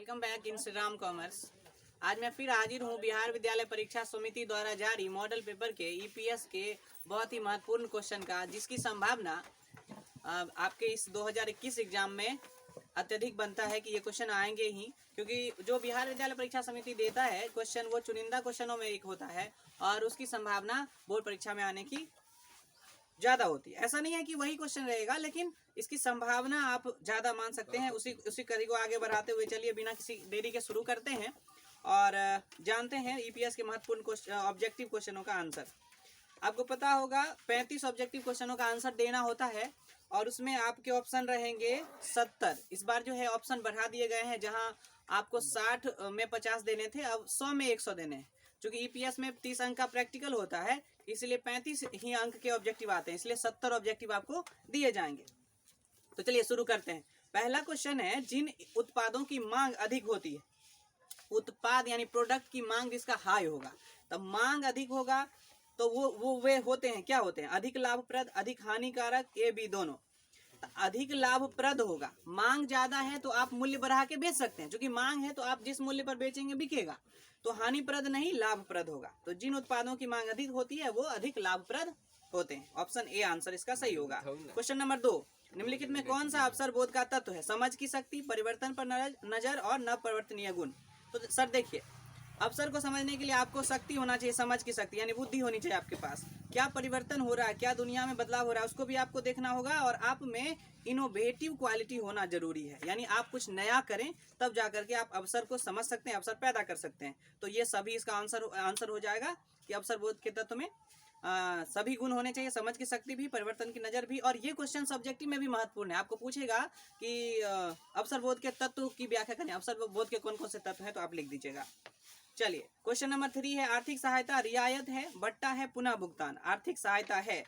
Welcome back in Shri Ram commerce. आज मैं फिर हाजिर हूँ बिहार विद्यालय परीक्षा समिति द्वारा जारी मॉडल पेपर के ईपीएस के बहुत ही महत्वपूर्ण क्वेश्चन का, जिसकी संभावना आपके इस 2021 एग्जाम में अत्यधिक बनता है कि ये क्वेश्चन आएंगे ही, क्योंकि जो बिहार विद्यालय परीक्षा समिति देता है क्वेश्चन वो चुनिंदा क्वेश्चनों में एक होता है और उसकी संभावना बोर्ड परीक्षा में आने की ज़्यादा होती है। ऐसा नहीं है कि वही क्वेश्चन रहेगा, लेकिन इसकी संभावना आप ज़्यादा मान सकते हैं। उसी कड़ी को आगे बढ़ाते हुए चलिए बिना किसी देरी के शुरू करते हैं और जानते हैं ईपीएस के महत्वपूर्ण ऑब्जेक्टिव क्वेश्चनों का आंसर। आपको पता होगा 35 ऑब्जेक्टिव क्वेश्चनों का आंसर देना होता है और उसमें आपके ऑप्शन रहेंगे 70। इस बार जो है ऑप्शन बढ़ा दिए गए हैं, जहाँ आपको 60 में 50 देने थे, अब 100 में 100 देने हैं। चूँकि ईपीएस में 30 अंक का प्रैक्टिकल होता है, इसलिए 35 ही अंक के ऑब्जेक्टिव आते हैं, इसलिए 70 ऑब्जेक्टिव आपको दिए जाएंगे। तो चलिए शुरू करते हैं। पहला क्वेश्चन है, जिन उत्पादों की मांग अधिक होती है, उत्पाद यानी प्रोडक्ट की मांग जिसका हाई होगा, तब मांग अधिक होगा तो वे होते हैं, क्या होते हैं? अधिक लाभप्रद, अधिक हानिकारक, ए बी दोनों। अधिक लाभप्रद होगा, मांग ज्यादा है तो आप मूल्य बढ़ा के बेच सकते हैं, क्योंकि मांग है तो आप जिस मूल्य पर बेचेंगे बिकेगा। तो हानिप्रद नहीं, लाभप्रद होगा। तो जिन उत्पादों की मांग अधिक होती है वो अधिक लाभप्रद होते हैं। ऑप्शन ए आंसर इसका सही होगा। क्वेश्चन नंबर 2, निम्नलिखित में कौन सा अवसर बोध का तत्व है? समझ की शक्ति, परिवर्तन पर नजर और नवपरिवर्तनीय गुण। तो सर देखिए, अवसर को समझने के लिए आपको शक्ति होना चाहिए, समझ की शक्ति यानी बुद्धि होनी चाहिए आपके पास। क्या परिवर्तन हो रहा है, क्या दुनिया में बदलाव हो रहा है, उसको भी आपको देखना होगा। और आप में इनोवेटिव क्वालिटी होना जरूरी है, यानी आप कुछ नया करें तब जाकर के आप अवसर को समझ सकते हैं, अवसर पैदा कर सकते हैं। तो ये सभी इसका आंसर हो जाएगा कि अवसर बोध के तत्व में सभी गुण होने चाहिए, समझ की शक्ति भी, परिवर्तन की नजर भी। और ये क्वेश्चन सब्जेक्टिव में भी महत्वपूर्ण है। आपको पूछेगा कि अवसर बोध के तत्व की व्याख्या करें, अवसर बोध के कौन कौन से तत्व हैं, तो आप लिख दीजिएगा। चलिए क्वेश्चन नंबर 3 है, आर्थिक सहायता रियायत है, बट्टा है, पुनः भुगतान। आर्थिक सहायता है,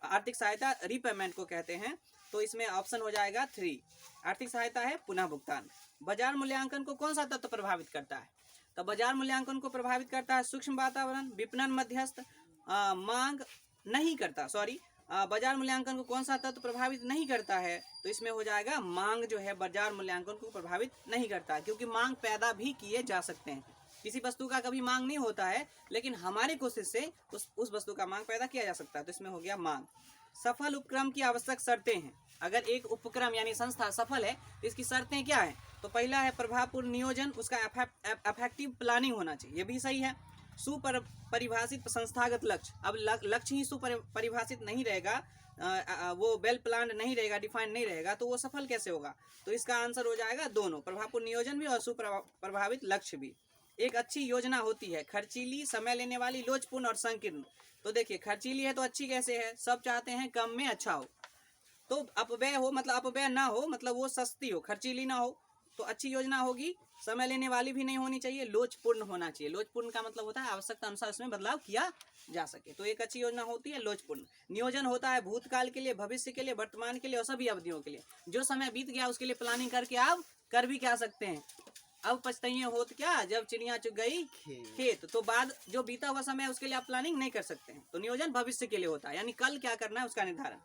आर्थिक सहायता रीपेमेंट को कहते हैं, तो इसमें ऑप्शन हो जाएगा 3। आर्थिक सहायता है, पुनः भुगतान। बाजार मूल्यांकन को कौन सा तत्व प्रभावित करता है? तो बाजार मूल्यांकन को प्रभावित करता है सूक्ष्म वातावरण, विपणन मध्यस्थ, मांग नहीं करता, बाजार मूल्यांकन को कौन सा तत्व प्रभावित नहीं करता है? तो इसमें हो जाएगा मांग जो है बाजार मूल्यांकन को प्रभावित नहीं करता, क्योंकि मांग पैदा भी किए जा सकते हैं। किसी वस्तु का कभी मांग नहीं होता है, लेकिन हमारी कोशिश से उस वस्तु का मांग पैदा किया जा सकता है, तो इसमें हो गया मांग। सफल उपक्रम की आवश्यक शर्तें हैं। अगर एक उपक्रम यानी संस्था सफल है तो इसकी शर्तें क्या है? तो पहला है प्रभावपूर्ण नियोजन, उसका अफेक्टिव प्लानिंग होना चाहिए, ये भी सही है। सुपरिभाषित संस्थागत लक्ष्य, अब लक्ष्य ही सुपरिभाषित नहीं रहेगा, वो वेल प्लान्ड नहीं रहेगा, डिफाइंड नहीं रहेगा, तो वो सफल कैसे होगा? तो इसका आंसर हो जाएगा दोनों, प्रभावपूर्ण नियोजन भी और सुप्रभावित लक्ष्य भी। एक अच्छी योजना होती है, खर्चीली, समय लेने वाली, लोचपूर्ण और संकीर्ण। तो देखिए, खर्चीली है तो अच्छी कैसे है? सब चाहते हैं कम में अच्छा हो, तो अपव्यय हो मतलब अपव्यय ना हो, मतलब वो सस्ती हो, खर्चीली ना हो, तो अच्छी योजना होगी। समय लेने वाली भी नहीं होनी चाहिए, लोचपूर्ण होना चाहिए। लोचपूर्ण का मतलब होता है आवश्यकता अनुसार उसमें बदलाव किया जा सके। तो एक अच्छी योजना होती है लोचपूर्ण। नियोजन होता है भूतकाल के लिए, भविष्य के लिए, वर्तमान के लिए और सभी अवधियों के लिए। जो समय बीत गया उसके लिए प्लानिंग करके आप कर भी क्या सकते हैं। अब पछताइए होत क्या, जब चिड़िया चुग गई खेत। तो बाद जो बीता हुआ समय है उसके लिए आप प्लानिंग नहीं कर सकते हैं। तो नियोजन भविष्य के लिए होता है, यानी कल क्या करना है उसका निर्धारण।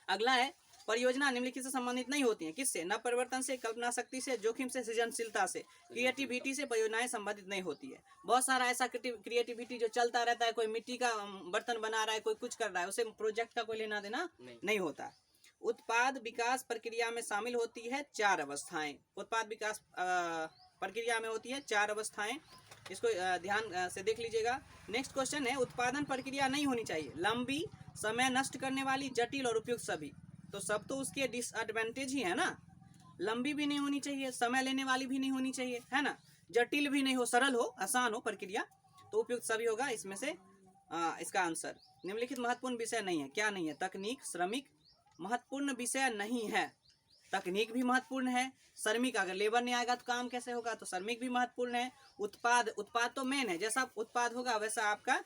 अगला है, परियोजना निम्नलिखित से संबंधित नहीं होती हैं। किससे? न परिवर्तन से, कल्पना शक्ति से, जोखिम से, सृजनशीलता से, क्रिएटिविटी से परियोजनाएं संबंधित नहीं होती है। बहुत सारा ऐसा क्रिएटिविटी जो चलता रहता है, कोई मिट्टी का बर्तन बना रहा है, कोई कुछ कर रहा है, उसे प्रोजेक्ट का कोई लेना देना नहीं होता। उत्पाद विकास प्रक्रिया में शामिल होती है 4 अवस्थाएं। उत्पाद विकास प्रक्रिया में होती है 4 अवस्थाएं, इसको ध्यान से देख लीजिएगा। नेक्स्ट क्वेश्चन है, उत्पादन प्रक्रिया नहीं होनी चाहिए, लंबी, समय नष्ट करने वाली, जटिल और उपयुक्त सभी। तो सब तो उसके डिसएडवांटेज ही है ना। लंबी भी नहीं होनी चाहिए, समय लेने वाली भी नहीं होनी चाहिए, है ना, जटिल भी नहीं हो, सरल हो, आसान हो प्रक्रिया, तो उपयुक्त सभी होगा। इसमें से इसका आंसर निम्नलिखित महत्वपूर्ण विषय नहीं है। क्या नहीं है? तकनीक, श्रमिक महत्वपूर्ण विषय नहीं है। तकनीक भी महत्वपूर्ण है, श्रमिक, अगर लेबर नहीं आएगा तो काम कैसे होगा, तो श्रमिक भी महत्वपूर्ण है। उत्पाद तो मेन है, जैसा उत्पाद होगा वैसा आपका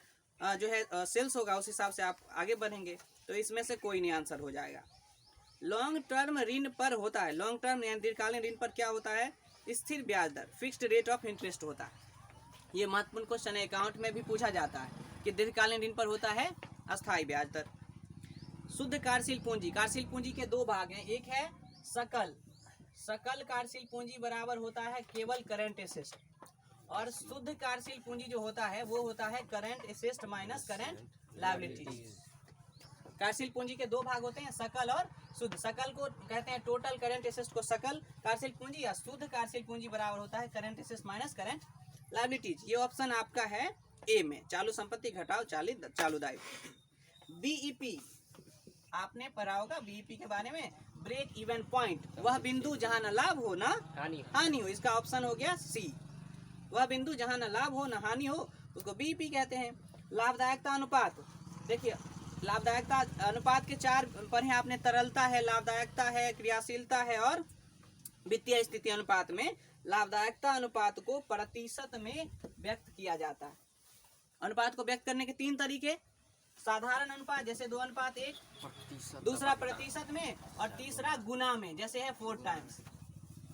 जो है सेल्स होगा, उस हिसाब से आप आगे बढ़ेंगे। तो इसमें से कोई नहीं आंसर हो जाएगा। लॉन्ग टर्म ऋण पर होता है, लॉन्ग टर्म यानी दीर्घकालीन ऋण पर क्या होता है? स्थिर ब्याज दर, फिक्स्ड रेट ऑफ इंटरेस्ट होता है। ये महत्वपूर्ण क्वेश्चन है, अकाउंट में भी पूछा जाता है कि दीर्घकालीन ऋण पर होता है अस्थायी ब्याज दर। शुद्ध कार्यशील पूंजी, कार्यशील पूंजी के 2 भाग हैं, एक है सकल सकल कार्यशील पूंजी बराबर होता है केवल करंट एसेट, और शुद्ध कार्यशील पूंजी जो होता है वो होता है current asset minus current liabilities. कार्यशील पूंजी के दो भाग होते हैं, सकल और शुद्ध। सकल को कहते हैं टोटल, करंट एसेट को सकल कार्यशील पूंजी, या शुद्ध कार्यशील पूंजी बराबर होता है current asset minus current liabilities. ये ऑप्शन आपका है ए में, चालू संपत्ति घटाओ चालू दायित्व। बीईपी आपने पढ़ा होगा बीईपी के बारे में, ब्रेक इवन पॉइंट, वह बिंदु जहां न लाभ हो ना हानि हो। इसका ऑप्शन हो गया सी, वह बिंदु जहां न लाभ हो न हानि हो उसको बीईपी कहते हैं। लाभदायकता अनुपात, देखिए लाभदायकता अनुपात के चार पढ़े आपने, तरलता है, लाभदायकता है, क्रियाशीलता है और वित्तीय स्थिति अनुपात में लाभदायकता अनुपात को प्रतिशत में व्यक्त किया जाता है। अनुपात को व्यक्त करने के तीन तरीके, साधारण अनुपात जैसे 2:1, दूसरा प्रतिशत में, और तीसरा गुना में जैसे है 4 टाइम्स।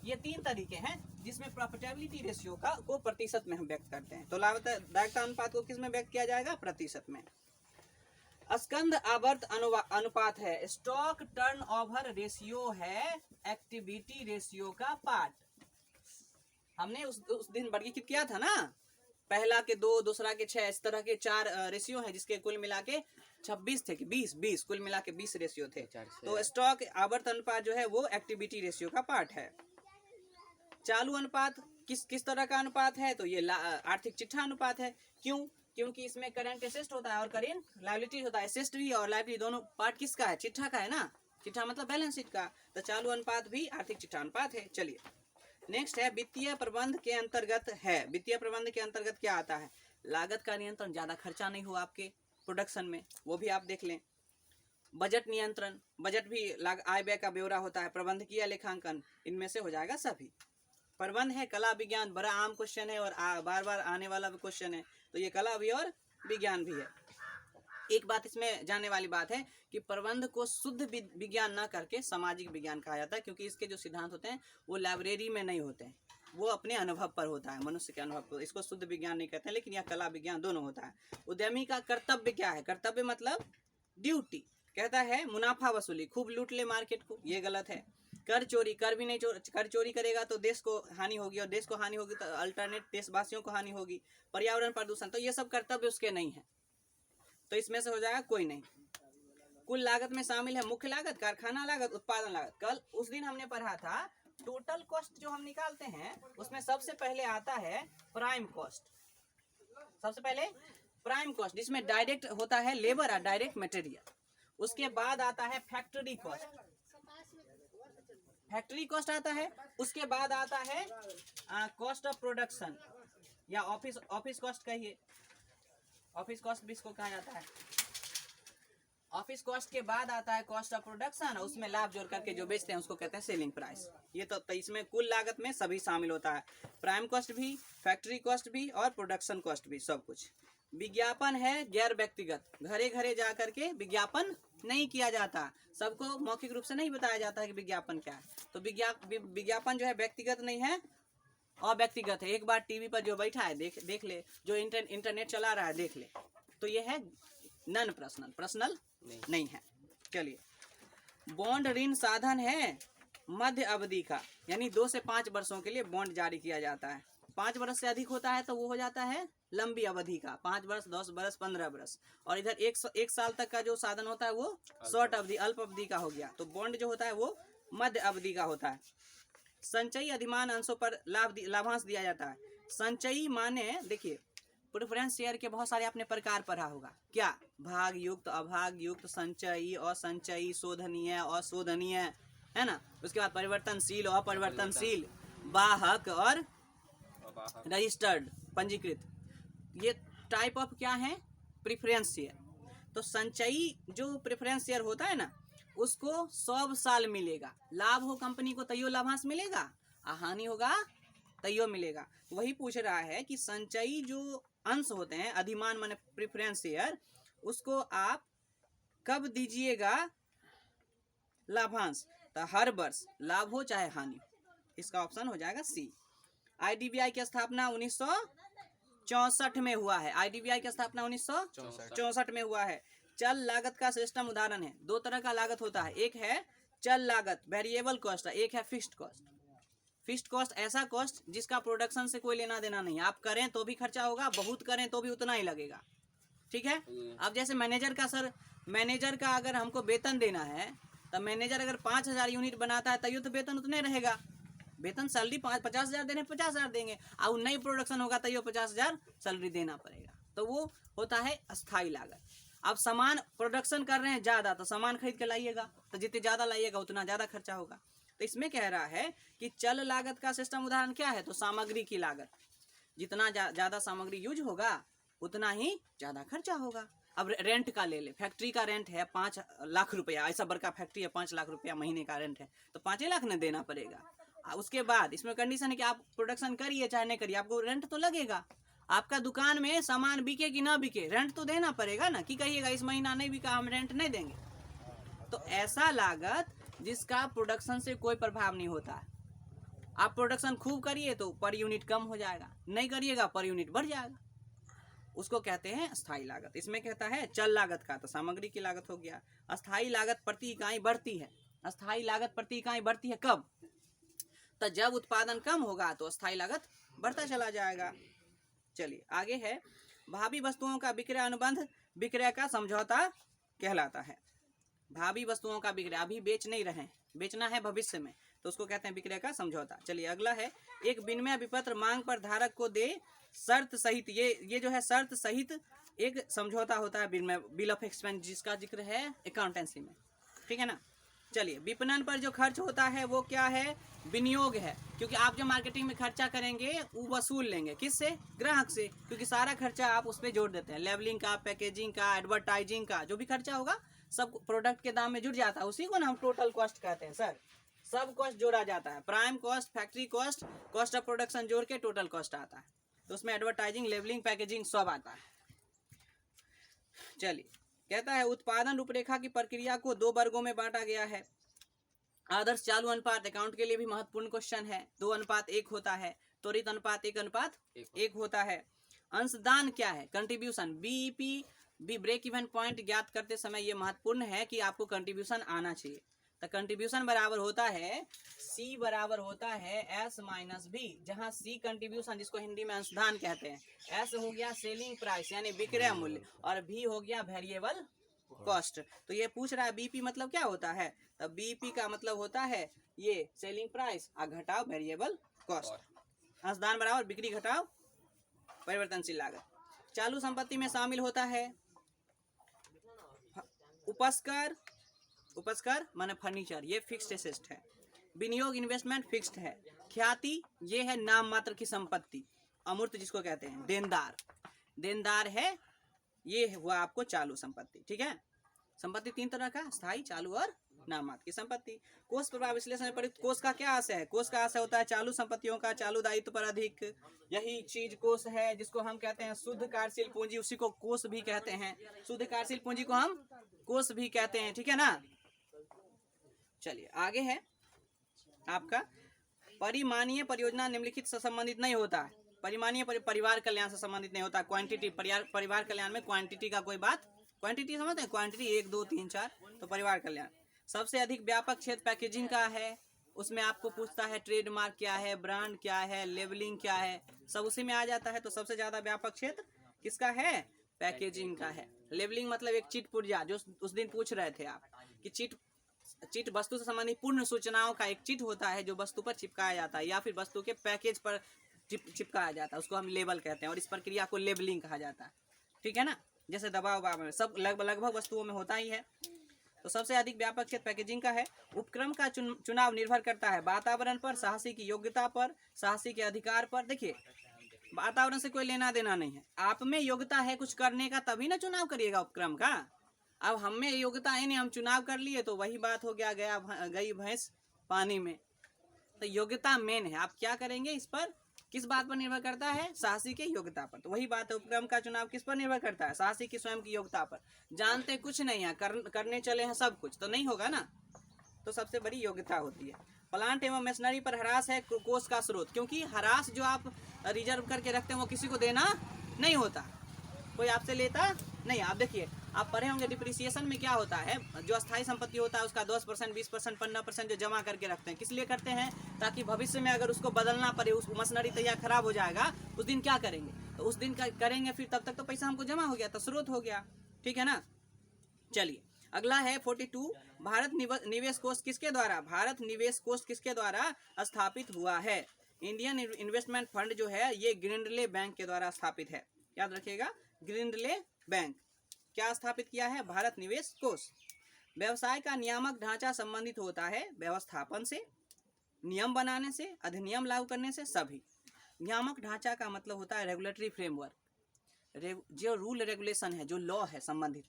ये तीन तरीके हैं जिसमें प्रॉफिटेबिलिटी रेशियो को प्रतिशत में हम व्यक्त करते हैं। तो लाभदायकता अनुपात को किस में व्यक्त किया जाएगा? प्रतिशत में। स्कंद आवर्त अनुपात है, स्टॉक टर्नओवर रेशियो है एक्टिविटी रेशियो का पार्ट। हमने उस दिन वर्गीकृत किया था ना, पहला के 2, दूसरा के 6, इस तरह के 4 रेशियो हैं जिसके कुल मिला के 26 थे कि 20 कुल मिला के 20 रेशियो थे। तो स्टॉक आवर्त अनुपात जो है वो एक्टिविटी रेशियो का पार्ट है। चालू अनुपात किस तरह का अनुपात है? तो ये आर्थिक चिट्ठा अनुपात है। क्यों? क्योंकि इसमें करंट एसेट होता है और करंट लायबिलिटी होता है। एसेट भी और लायबिलिटी दोनों पार्ट किसका है? चिट्ठा का है ना। चिट्ठा मतलब बैलेंस शीट का। तो चालू अनुपात भी आर्थिक चिट्ठा अनुपात है। चलिए नेक्स्ट है वित्तीय प्रबंध के अंतर्गत है। वित्तीय प्रबंध के अंतर्गत क्या आता है? लागत का नियंत्रण, ज्यादा खर्चा नहीं हो आपके प्रोडक्शन में, वो भी आप देख लें। बजट नियंत्रण, बजट भी आय व्यय का ब्यौरा होता है। प्रबंधकीय लेखांकन, इनमें से हो जाएगा सभी। प्रबंध है कला विज्ञान, बड़ा आम क्वेश्चन है और बार बार आने वाला भी क्वेश्चन है। तो ये कला भी और विज्ञान भी है। एक बात इसमें जानने वाली बात है कि प्रबंध को शुद्ध विज्ञान ना करके सामाजिक विज्ञान कहा जाता है, क्योंकि इसके जो सिद्धांत होते हैं वो लाइब्रेरी में नहीं होते हैं, वो अपने अनुभव पर होता है, मनुष्य के अनुभव पर। इसको शुद्ध विज्ञान नहीं कहते हैं, लेकिन यह कला विज्ञान दोनों होता है। उद्यमी का कर्तव्य क्या है? कर्तव्य मतलब ड्यूटी। कहता है मुनाफा वसूली, खूब लूट ले मार्केट को, ये गलत है। कर चोरी, कर भी नहीं कर चोरी करेगा तो देश को हानि होगी, और देश को हानि होगी तो अल्टरनेट देशवासियों को हानि होगी। पर्यावरण प्रदूषण, तो ये सब कर्तव्य उसके नहीं है, तो इसमें से हो जाएगा कोई नहीं। कुल लागत में शामिल है मुख्य लागत, कारखाना लागत, उत्पादन लागत। कल उस दिन हमने पढ़ा था टोटल कॉस्ट जो हम निकालते हैं उसमें सबसे पहले आता है प्राइम कॉस्ट। सबसे पहले प्राइम कॉस्ट, जिसमें डायरेक्ट होता है लेबर और डायरेक्ट मटेरियल। उसके बाद आता है फैक्ट्री कॉस्ट, फैक्ट्री कॉस्ट आता है। उसके बाद आता है कॉस्ट ऑफ प्रोडक्शन या ऑफिस कॉस्ट कहिए, ऑफिस कॉस्ट भी इसको कहा जाता है। ऑफिस कॉस्ट के बाद आता है कॉस्ट ऑफ प्रोडक्शन, और उसमें लाभ जोड़ करके जो बेचते हैं उसको कहते हैं सेलिंग प्राइस। ये तो इसमें कुल लागत में सभी शामिल होता है, प्राइम कॉस्ट भी, फैक्ट्री कॉस्ट भी और प्रोडक्शन कॉस्ट भी, सब कुछ। विज्ञापन है गैर व्यक्तिगत, घरे घरे जा करके विज्ञापन नहीं किया जाता, सबको मौखिक रूप से नहीं बताया जाता है कि विज्ञापन क्या है। तो विज्ञापन जो है व्यक्तिगत नहीं है, अव्यक्तिगत है। एक बार टीवी पर जो बैठा है देख ले, जो इंटरनेट चला रहा है देख ले। तो ये है नॉन पर्सनल नहीं है। चलिए बॉन्ड ऋण साधन है मध्य अवधि का, यानी 2 से 5 वर्षों के लिए बॉन्ड जारी किया जाता है। 5 वर्ष से अधिक होता है तो वो हो जाता है लंबी अवधि का, 5 वर्ष, 10 वर्ष, 15 वर्ष। और इधर 1 साल तक का जो साधन होता है वो शॉर्ट अवधि, अल्प अवधि का हो गया। तो बॉन्ड जो होता है वो मध्य अवधि का होता है। संचयी अधिमान अंशों पर लाभांश दिया जाता है। संचयी माने, देखिए प्रेफरेंस शेयर के बहुत सारे आपने प्रकार पढ़ा होगा। क्या? भाग युक्त, अभाग युक्त, संचयी, असंचयी, शोधनीय, अशोधनीय, है ना। उसके बाद परिवर्तनशील, अपरिवर्तनशील, वाहक और रजिस्टर्ड, पंजीकृत। ये टाइप ऑफ क्या है? Preference share. तो संचयी जो प्रेफरेंस शेयर होता है ना, उसको 100 साल मिलेगा। लाभ हो कंपनी को तैयो लाभांश मिलेगा, हानि होगा तैयो मिलेगा। वही पूछ रहा है कि संचयी जो अंश होते हैं, अधिमान माने प्रेफरेंस शेयर, उसको आप कब दीजिएगा लाभांश? तो हर वर्ष, लाभ हो चाहे हानि। इसका ऑप्शन हो जाएगा सी। आईडीबीआई की स्थापना 1964 में हुआ है। आईडीबीआई की स्थापना 1964 में हुआ है। चल लागत का श्रेष्ठतम उदाहरण है। 2 तरह का लागत होता है, एक है चल लागत वेरिएबल कॉस्ट, एक है फिक्स्ड कॉस्ट। फिक्स्ड कॉस्ट ऐसा कॉस्ट जिसका प्रोडक्शन से कोई लेना देना नहीं, आप करें तो भी खर्चा होगा, बहुत करें तो भी उतना ही लगेगा। ठीक है। अब जैसे मैनेजर का सर, मैनेजर का अगर हमको वेतन देना है तो मैनेजर अगर 5,000 यूनिट बनाता है तैयो तो वेतन उतने रहेगा। वेतन सैलरी 50,000 देने 50,000 देंगे, और नई प्रोडक्शन होगा तैयो 50,000 सैलरी देना पड़ेगा। तो वो होता है अस्थाई लागत। अब सामान प्रोडक्शन कर रहे हैं ज़्यादा तो सामान खरीद के लाइएगा, तो जितने ज़्यादा लाइएगा उतना ज़्यादा खर्चा होगा। तो इसमें कह रहा है कि चल लागत का सिस्टम उदाहरण क्या है, तो सामग्री की लागत। जितना ज़्यादा सामग्री यूज होगा उतना ही ज़्यादा खर्चा होगा। अब रेंट का ले ले, फैक्ट्री का रेंट है 5 लाख रुपया, ऐसा बड़का फैक्ट्री है 5 लाख रुपया महीने का रेंट है, तो 5 लाख न देना पड़ेगा। उसके बाद इसमें कंडीशन है कि आप प्रोडक्शन करिए चाहे नहीं करिए, आपको रेंट तो लगेगा। आपका दुकान में सामान बिके कि ना बिके, रेंट तो देना पड़ेगा ना, कि कहिएगा इस महीना नहीं बिका हम रेंट नहीं देंगे। तो ऐसा लागत जिसका प्रोडक्शन से कोई प्रभाव नहीं होता। आप प्रोडक्शन खूब करिए तो पर यूनिट कम हो जाएगा, नहीं करिएगा पर यूनिट बढ़ जाएगा, उसको कहते हैं अस्थाई लागत। इसमें कहता है चल लागत का तो सामग्री की लागत हो गया। अस्थाई लागत प्रति इकाई बढ़ती है। अस्थाई लागत प्रति इकाई बढ़ती है कब, तो जब उत्पादन कम होगा तो अस्थाई लागत बढ़ता चला जाएगा। चलिए आगे है, भावी वस्तुओं का विक्रय अनुबंध विक्रय का समझौता कहलाता है। भावी वस्तुओं का विक्रय, अभी बेच नहीं रहे, बेचना है भविष्य में, तो उसको कहते हैं विक्रय का समझौता। चलिए अगला है, एक विनिमय विपत्र मांग पर धारक को दे शर्त सहित, ये जो है शर्त सहित एक समझौता होता है विनिमय, बिल ऑफ एक्सपेंस, जिसका जिक्र है अकाउंटेंसी में। ठीक है ना। चलिए विपणन पर जो खर्च होता है वो क्या है, विनियोग है, क्योंकि आप जो मार्केटिंग में खर्चा करेंगे वो वसूल लेंगे किससे, ग्राहक से, क्योंकि सारा खर्चा आप उस पर जोड़ देते हैं। लेबलिंग का, पैकेजिंग का, एडवर्टाइजिंग का, जो भी खर्चा होगा सब प्रोडक्ट के दाम में जुड़ जाता है, उसी को ना हम टोटल कॉस्ट कहते हैं सर। सब कॉस्ट जोड़ा जाता है, prime cost, factory cost, cost of production जोड़ के टोटल कॉस्ट आता है, तो उसमें एडवर्टाइजिंग, लेबलिंग, पैकेजिंग सब आता है। चलिए कहता है उत्पादन रूपरेखा की प्रक्रिया को 2 वर्गों में बांटा गया है। आदर्श चालू अनुपात अकाउंट के लिए भी महत्वपूर्ण क्वेश्चन है, 2:1 होता है। त्वरित अनुपात 1:1 होता है। अंशदान क्या है, कंट्रीब्यूशन, बीईपी भी ब्रेक इवन पॉइंट ज्ञात करते समय ये महत्वपूर्ण है कि आपको कंट्रीब्यूशन आना चाहिए। तो कंट्रीब्यूशन बराबर होता है सी बराबर होता है एस माइनस बी, जहाँ सी कंट्रीब्यूशन जिसको हिंदी में अंशदान कहते हैं, एस हो गया सेलिंग प्राइस यानी विक्रय मूल्य, और बी हो गया वेरिएबल कॉस्ट। तो ये पूछ रहा है बीपी मतलब क्या होता है, तब बीपी का मतलब होता है ये सेलिंग प्राइस और घटाव वेरिएबल कॉस्ट। अंशदान बराबर बिक्री घटाव परिवर्तनशील लागत। चालू संपत्ति में शामिल होता है उपस्कर, उपस्कर माने फर्नीचर, ये फिक्स्ड एसेट है। विनियोग इन्वेस्टमेंट फिक्स्ड है। ख्याति ये है नाम मात्र की संपत्ति। अमूर्त जिसको कहते हैं देनदार, देनदार है, ये हुआ आपको चालू संपत्ति। ठीक है। संपत्ति 3 तरह का, स्थायी, चालू और नाम मात्र की संपत्ति। कोष प्रभाव विश्लेषण में प्रयुक्त कोष का क्या आशय है, कोष का आशय होता है चालू संपत्तियों का चालू दायित्व पर अधिक, यही चीज कोष है जिसको हम कहते हैं शुद्ध कार्यशील पूंजी, उसी को कोष भी कहते हैं। शुद्ध कार्यशील पूंजी को हम कोष भी कहते हैं। ठीक है ना। चलिए आगे है आपका परिमाणीय परियोजना निम्नलिखित से संबंधित नहीं होता है। परिमाणीय परिवार कल्याण से संबंधित नहीं होता। क्वांटिटी, परिवार कल्याण में क्वांटिटी का कोई बात, क्वांटिटी समझते हैं, क्वांटिटी 1 2 3 4, तो परिवार कल्याण। सबसे अधिक व्यापक क्षेत्र पैकेजिंग का है, उसमें आपको पूछता है ट्रेडमार्क क्या है, ब्रांड क्या है, लेबलिंग क्या है, सब उसी में आ जाता है। तो सबसे ज्यादा व्यापक क्षेत्र किसका है, पैकेजिंग का है। लेबलिंग मतलब एक चिट पुर्जा, जो उस दिन पूछ रहे थे आप कि चिट वस्तु से संबंधित पूर्ण सूचनाओं का एक चिट होता है जो वस्तु पर चिपकाया जाता है या फिर वस्तु के पैकेज पर चिपकाया जाता है, उसको हम लेबल कहते हैं, और इस प्रक्रिया को लेबलिंग कहा जाता है। ठीक है ना। जैसे दवा ववा में सब लगभग वस्तुओं में होता ही है। तो सबसे अधिक व्यापक क्षेत्र पैकेजिंग का है। उपक्रम का चुनाव निर्भर करता है वातावरण पर, साहसी की योग्यता पर, साहसी के अधिकार पर। देखिए वातावरण से कोई लेना देना नहीं है, आप में योग्यता है कुछ करने का तभी ना चुनाव करिएगा उपक्रम का। अब हम में योग्यता है नहीं, हम चुनाव कर लिए तो वही बात हो गया, गई भैंस पानी में। तो योग्यता मेन है, आप क्या करेंगे इस पर किस बात पर निर्भर करता है, साहसी की योग्यता पर। तो वही बात है, उपक्रम का चुनाव किस पर निर्भर करता है, साहसी की स्वयं की योग्यता पर। जानते कुछ नहीं है, करने चले हैं सब कुछ, तो नहीं होगा ना। तो सबसे बड़ी योग्यता होती है। प्लांट एवं मशीनरी पर ह्रास है कोष का स्रोत, क्योंकि ह्रास जो आप रिजर्व करके रखते हैं वो किसी को देना नहीं होता। कोई आपसे लेता नहीं। आप देखिए, आप पढ़े होंगे डिप्रिसिएशन में क्या होता है, जो अस्थायी संपत्ति होता है उसका 10%, 20%, 15% जो जमा करके रखते हैं, किस लिए करते हैं, ताकि भविष्य में अगर उसको बदलना पड़े, उस मशीनरी तैयार खराब हो जाएगा, उस दिन क्या करेंगे, तो उस दिन करेंगे, फिर तब तक तो पैसा हमको जमा हो गया, तो स्रोत हो गया, ठीक है ना। चलिए अगला है 42, भारत निवेश कोष किसके द्वारा, भारत निवेश कोष किसके द्वारा स्थापित हुआ है। इंडियन इन्वेस्टमेंट फंड जो है ये ग्रिंडले बैंक के द्वारा स्थापित है, याद रखिएगा, ग्रिंडले बैंक क्या स्थापित किया है, भारत निवेश कोष। व्यवसाय का नियामक ढांचा संबंधित होता है व्यवस्थापन से, नियम बनाने से, अधिनियम लागू करने से, सभी। नियामक ढांचा का मतलब होता है रेगुलेटरी फ्रेमवर्क, जो रूल रेगुलेशन है, जो लॉ है संबंधित,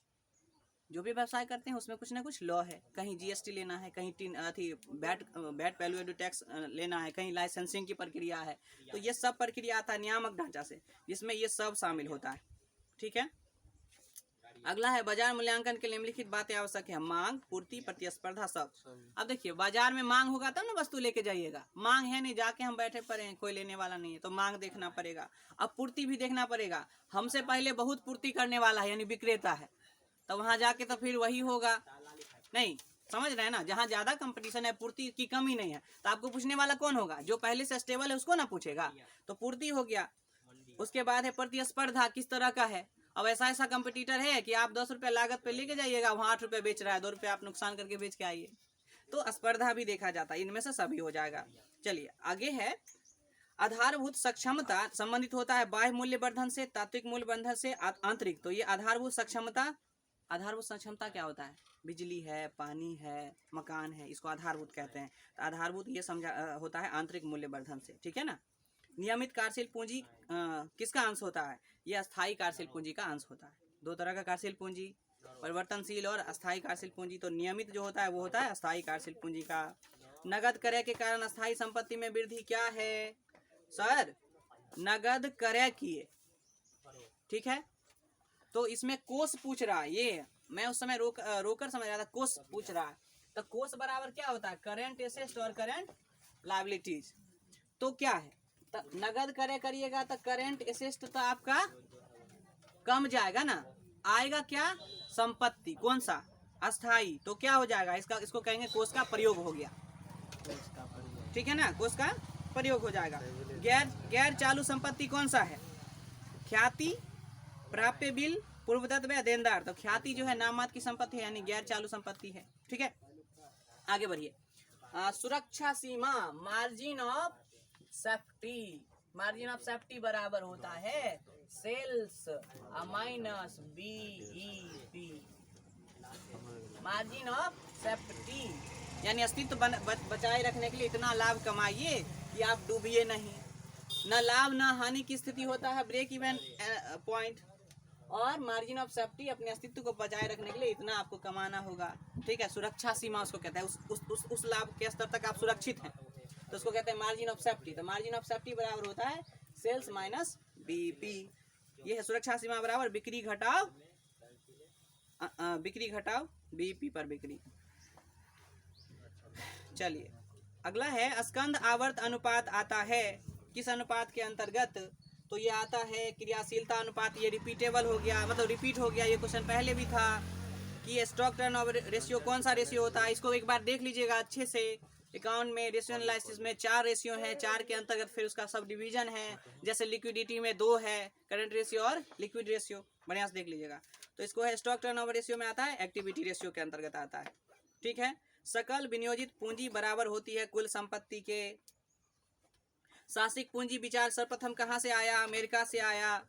जो भी व्यवसाय करते हैं उसमें कुछ ना कुछ लॉ है, कहीं जीएसटी लेना है, कहीं वैट वैल्यू एडेड टैक्स लेना है, कहीं लाइसेंसिंग की प्रक्रिया है, तो ये सब प्रक्रिया आता है नियामक ढांचा से, जिसमें ये सब शामिल होता है, ठीक है। अगला है बाजार मूल्यांकन के लिए निम्नलिखित बातें आवश्यक है, मांग, पूर्ति, प्रतिस्पर्धा, सब। अब देखिए बाजार में मांग होगा तब ना वस्तु लेके जाइएगा, मांग है नहीं, जाके हम बैठे पड़े हैं, कोई लेने वाला नहीं है, तो मांग देखना पड़ेगा। अब पूर्ति भी देखना पड़ेगा, हमसे पहले बहुत पूर्ति करने वाला है यानी विक्रेता है, तो वहां जाके तो फिर वही होगा, नहीं समझ रहे हैं ना, जहाँ ज्यादा कंपटीशन है, पूर्ति की कमी नहीं है, तो आपको पूछने वाला कौन होगा, जो पहले से स्टेबल है उसको ना पूछेगा, तो पूर्ति हो गया। उसके बाद है प्रतिस्पर्धा, किस तरह का है, अब ऐसा कंपटीटर है कि आप 10 रुपये लागत पे लेके जाइएगा, वहाँ 8 रुपये बेच रहा है, 2 रुपये आप नुकसान करके बेच के आइए, तो स्पर्धा भी देखा जाता है, इनमें से सभी हो जाएगा। चलिए आगे है आधारभूत सक्षमता संबंधित होता है बाह्य मूल्य वर्धन से, तात्विक मूल्य वर्धन से, आंतरिक। तो ये आधारभूत सक्षमता क्या होता है, बिजली है, पानी है, मकान है, इसको आधारभूत कहते हैं। तो आधारभूत ये होता है आंतरिक मूल्य वर्धन से, ठीक है ना। नियमित कार्यशील पूंजी किसका अंश होता है, यह अस्थायी कार्यशील पूंजी का अंश होता है। दो तरह का कार्यशील पूंजी, परिवर्तनशील और अस्थायी कार्यशील पूंजी। तो नियमित जो होता है वो होता है अस्थायी कार्यशील पूंजी का। नगद क्रय के कारण अस्थायी संपत्ति में वृद्धि क्या है सर, नगद क्रय किए, ठीक है। तो इसमें कोष पूछ रहा है, ये मैं उस समय रोकर समझ रहा था, कोष पूछ रहा है, तो कोष बराबर क्या होता है, करेंट एसेट्स और करेंट लायबिलिटीज। तो क्या है, तो नगद क्रय करिएगा तो करेंट एसेट्स तो आपका कम जाएगा ना, आएगा क्या, संपत्ति, कौन सा, अस्थाई, तो क्या हो जाएगा, इसको कहेंगे कोष का प्रयोग हो गया, ठीक है ना, कोष का प्रयोग हो जाएगा। गैर चालू संपत्ति कौन सा है, ख्याति, प्राप्य बिल, पूर्वदत्त व देनदार। तो ख्याति जो है नाम मात्र की संपत्ति है, यानी गैर चालू संपत्ति है, ठीक है। आगे बढ़िए, सुरक्षा सीमा, margin of safety, margin of safety बराबर होता है sales minus BEP, margin of safety, यानी अस्तित्व बचाए रखने के लिए इतना लाभ कमाइए कि आप डूबिए नहीं, न लाभ न हानि की स्थिति होता है, ब्रेक इवन पॉइंट, और मार्जिन ऑफ सेफ्टी अपने अस्तित्व को बचाए रखने के लिए इतना आपको कमाना होगा, ठीक है। सुरक्षा सीमा उसको कहते हैं, उस लाभ के स्तर तक आप सुरक्षित हैं, तो उसको कहते हैं मार्जिन ऑफ सेफ्टी। तो मार्जिन ऑफ सेफ्टी बराबर होता है सेल्स माइनस बीपी, ये है सुरक्षा सीमा बराबर बिक्री घटाओ बीपी पर बिक्री। चलिए अगला है स्कंद आवर्त अनुपात आता है, किस अनुपात के अंतर्गत, तो ये आता है क्रियाशीलता अनुपात, ये रिपीटेबल हो गया, मतलब रिपीट हो गया, ये क्वेश्चन पहले भी था कि स्टॉक टर्नओवर रेशियो कौन सा रेशियो होता है, इसको एक बार देख लीजिएगा अच्छे से। अकाउंट में रेशियो एनालिसिस में 4 रेशियो है, 4 के अंतर्गत फिर उसका सब डिवीजन है, जैसे लिक्विडिटी में 2 है, करंट रेशियो और लिक्विड रेशियो, बढ़िया से देख लीजिएगा। तो इसको है स्टॉक टर्नओवर रेशियो में आता है, एक्टिविटी रेशियो के अंतर्गत आता है, ठीक है। सकल विनियोजित पूंजी बराबर होती है कुल संपत्ति के। साहसिक पूंजी विचार सर्वप्रथम कहाँ से आया, अमेरिका से आया,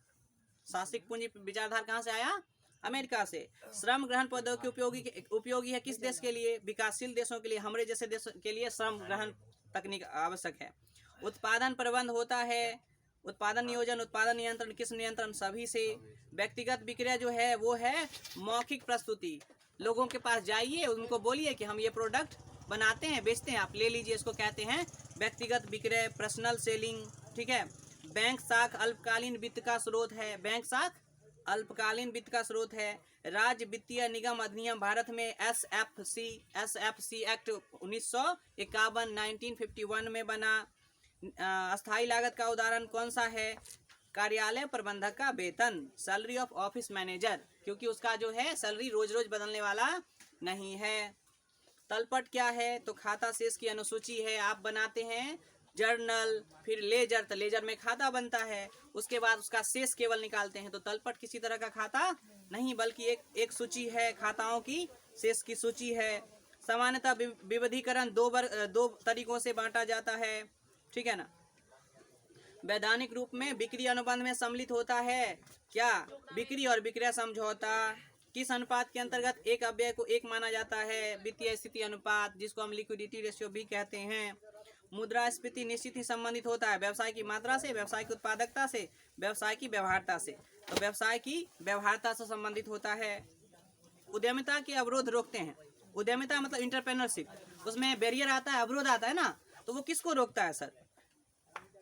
साहसिक पूंजी विचारधारा कहाँ से आया, अमेरिका से। श्रम ग्रहण प्रौद्योगिकी उपयोगी है किस देश के लिए, विकासशील देशों के लिए, हमारे जैसे देशों के लिए श्रम ग्रहण तकनीक आवश्यक है। उत्पादन प्रबंध होता है, उत्पादन नियोजन, उत्पादन नियंत्रण, किस नियंत्रण, सभी से। व्यक्तिगत विक्रय जो है वो है मौखिक प्रस्तुति, लोगों के पास जाइए, उनको बोलिए कि हम ये प्रोडक्ट बनाते हैं, बेचते हैं, आप ले लीजिए, इसको कहते हैं व्यक्तिगत विक्रय, पर्सनल सेलिंग, ठीक है। बैंक साख अल्पकालीन वित्त का स्रोत है, बैंक साख अल्पकालीन वित्त का स्रोत है। राज्य वित्तीय निगम अधिनियम भारत में एसएफसी एक्ट 1951 1951 में बना। अस्थायी लागत का उदाहरण कौन सा है, कार्यालय प्रबंधक का वेतन, सैलरी ऑफ ऑफिस मैनेजर, क्योंकि उसका जो है सैलरी रोज रोज बदलने वाला नहीं है। तलपट क्या है? तो खाता शेष की अनुसूची है। आप बनाते हैं जर्नल, फिर लेजर, तो लेजर में खाता बनता है, उसके बाद उसका शेष केवल निकालते हैं। तो तलपट किसी तरह का खाता नहीं, बल्कि एक सूची है खाताओं की, शेष की सूची है। सामान्यतः विविधीकरण दो तरीकों से बांटा जाता है, ठीक है ना। वैधानिक रूप में बिक्री अनुबंध में सम्मिलित होता है क्या? बिक्री और विक्रय समझौता। किस अनुपात के अंतर्गत एक अव्यय को एक माना जाता है? वित्तीय स्थिति अनुपात, जिसको हम लिक्विडिटी रेशियो भी कहते हैं। मुद्रास्फीति निश्चित ही संबंधित होता है व्यवसाय की मात्रा से, व्यवसाय की उत्पादकता से, व्यवसाय की व्यवहार्यता से। तो व्यवसाय की व्यवहार्यता से संबंधित होता है। उद्यमिता के अवरोध रोकते हैं। उद्यमिता मतलब इंटरप्रेन्योरशिप, उसमें बैरियर आता है, अवरोध आता है ना, तो वो किसको रोकता है सर?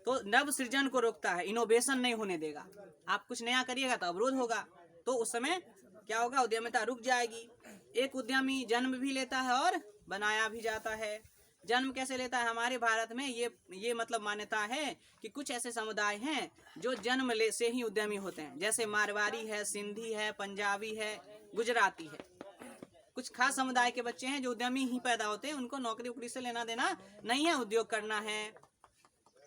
तो नव सृजन को रोकता है, इनोवेशन नहीं होने देगा। आप कुछ नया करिएगा तो अवरोध होगा, तो उस समय क्या होगा? उद्यमिता रुक जाएगी। एक उद्यमी जन्म भी लेता है और बनाया भी जाता है। जन्म कैसे लेता है? हमारे भारत में ये मतलब मान्यता है कि कुछ ऐसे समुदाय हैं जो जन्म ले से ही उद्यमी होते हैं, जैसे मारवाड़ी है, सिंधी है, पंजाबी है, गुजराती है। कुछ खास समुदाय के बच्चे हैं जो उद्यमी ही पैदा होते हैं, उनको नौकरी उकरी से लेना देना नहीं है, उद्योग करना है।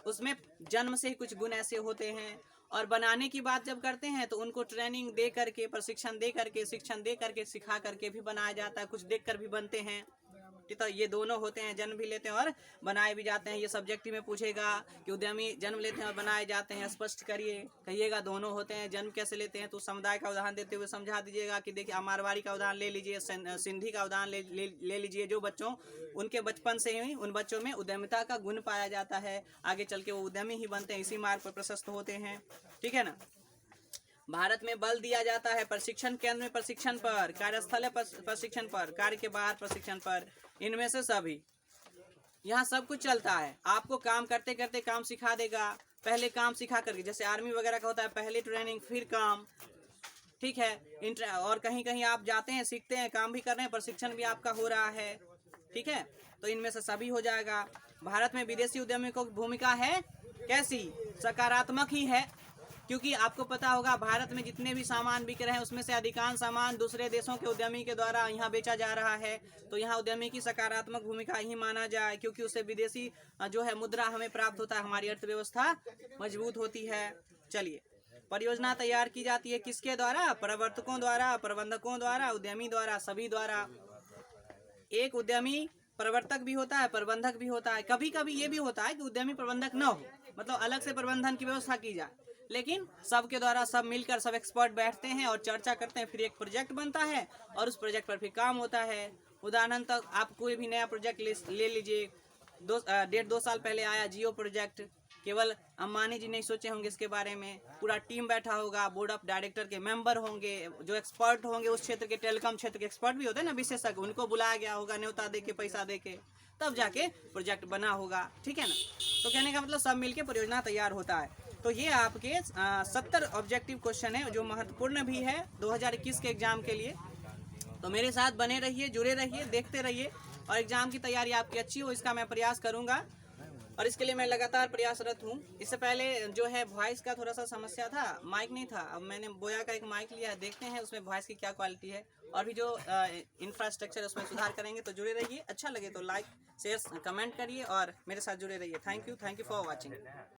उसमें जन्म से ही कुछ गुण ऐसे होते हैं। और बनाने की बात जब करते हैं तो उनको ट्रेनिंग दे करके, प्रशिक्षण दे करके, शिक्षण दे करके, सिखा करके भी बनाया जाता है, कुछ देख कर भी बनते हैं। तो ये दोनों होते हैं, जन्म भी लेते हैं और बनाए भी जाते हैं। ये सब्जेक्टिव में पूछेगा कि उद्यमी जन्म लेते हैं और बनाए जाते हैं, स्पष्ट करिए, कहिएगा दोनों होते हैं। जन्म कैसे लेते हैं तो समुदाय का उदाहरण देते हुए समझा दीजिएगा कि देखिए मारवाड़ी का उदाहरण ले लीजिए, सिंधी का उदाहरण ले लीजिए। जो बच्चों उनके बचपन से ही उन बच्चों में उद्यमिता का गुण पाया जाता है, आगे चल के वो उद्यमी ही बनते हैं, इसी मार्ग पर प्रशस्त होते हैं, ठीक है ना। भारत में बल दिया जाता है प्रशिक्षण केंद्र में प्रशिक्षण पर, कार्यस्थल प्रशिक्षण पर, कार्य के बाहर प्रशिक्षण पर। इनमें से सभी यहाँ सब कुछ चलता है। आपको काम करते करते काम सिखा देगा, पहले काम सिखा करके, जैसे आर्मी वगैरह का होता है, पहले ट्रेनिंग फिर काम, ठीक है। और कहीं कहीं आप जाते हैं, सीखते हैं, काम भी कर रहे हैं, प्रशिक्षण भी आपका हो रहा है, ठीक है। तो इनमें से सभी हो जाएगा। भारत में विदेशी उद्यमियों की भूमिका है कैसी? सकारात्मक ही है, क्योंकि आपको पता होगा भारत में जितने भी सामान बिक रहे हैं उसमें से अधिकांश सामान दूसरे देशों के उद्यमी के द्वारा यहाँ बेचा जा रहा है। तो यहाँ उद्यमी की सकारात्मक भूमिका ही माना जाए, क्योंकि उससे विदेशी जो है मुद्रा हमें प्राप्त होता है, हमारी अर्थव्यवस्था मजबूत होती है। चलिए, परियोजना तैयार की जाती है किसके द्वारा? प्रवर्तकों द्वारा, प्रबंधकों द्वारा, उद्यमी द्वारा, सभी द्वारा। एक उद्यमी प्रवर्तक भी होता है, प्रबंधक भी होता है। कभी कभी ये भी होता है कि उद्यमी प्रबंधक न हो, मतलब अलग से प्रबंधन की व्यवस्था की जाए, लेकिन सबके द्वारा सब मिलकर सब एक्सपर्ट बैठते हैं और चर्चा करते हैं, फिर एक प्रोजेक्ट बनता है और उस प्रोजेक्ट पर फिर काम होता है। उदाहरण तक आप कोई भी नया प्रोजेक्ट ले लीजिए। 1.5-2 साल पहले आया जियो प्रोजेक्ट, केवल अंबानी जी नहीं सोचे होंगे इसके बारे में, पूरा टीम बैठा होगा, बोर्ड ऑफ डायरेक्टर के मेंबर होंगे, जो एक्सपर्ट होंगे उस क्षेत्र के, टेलीकॉम क्षेत्र के एक्सपर्ट भी होते हैं ना, विशेषज्ञ, उनको बुलाया गया होगा न्योता दे के, पैसा दे के, तब जाके प्रोजेक्ट बना होगा, ठीक है ना। तो कहने का मतलब सब मिलके परियोजना तैयार होता है। तो ये आपके 70 ऑब्जेक्टिव क्वेश्चन है जो महत्वपूर्ण भी है 2021 के एग्जाम के लिए। तो मेरे साथ बने रहिए, जुड़े रहिए, देखते रहिए, और एग्जाम की तैयारी आपकी अच्छी हो इसका मैं प्रयास करूंगा, और इसके लिए मैं लगातार प्रयासरत हूँ। इससे पहले जो है वॉइस का थोड़ा सा समस्या था, माइक नहीं था, अब मैंने बोया का एक माइक लिया है, देखते हैं उसमें वॉइस की क्या क्वालिटी है, और भी जो इंफ्रास्ट्रक्चर है उसमें सुधार करेंगे। तो जुड़े रहिए, अच्छा लगे तो लाइक शेयर कमेंट करिए और मेरे साथ जुड़े रहिए। Thank you for watching.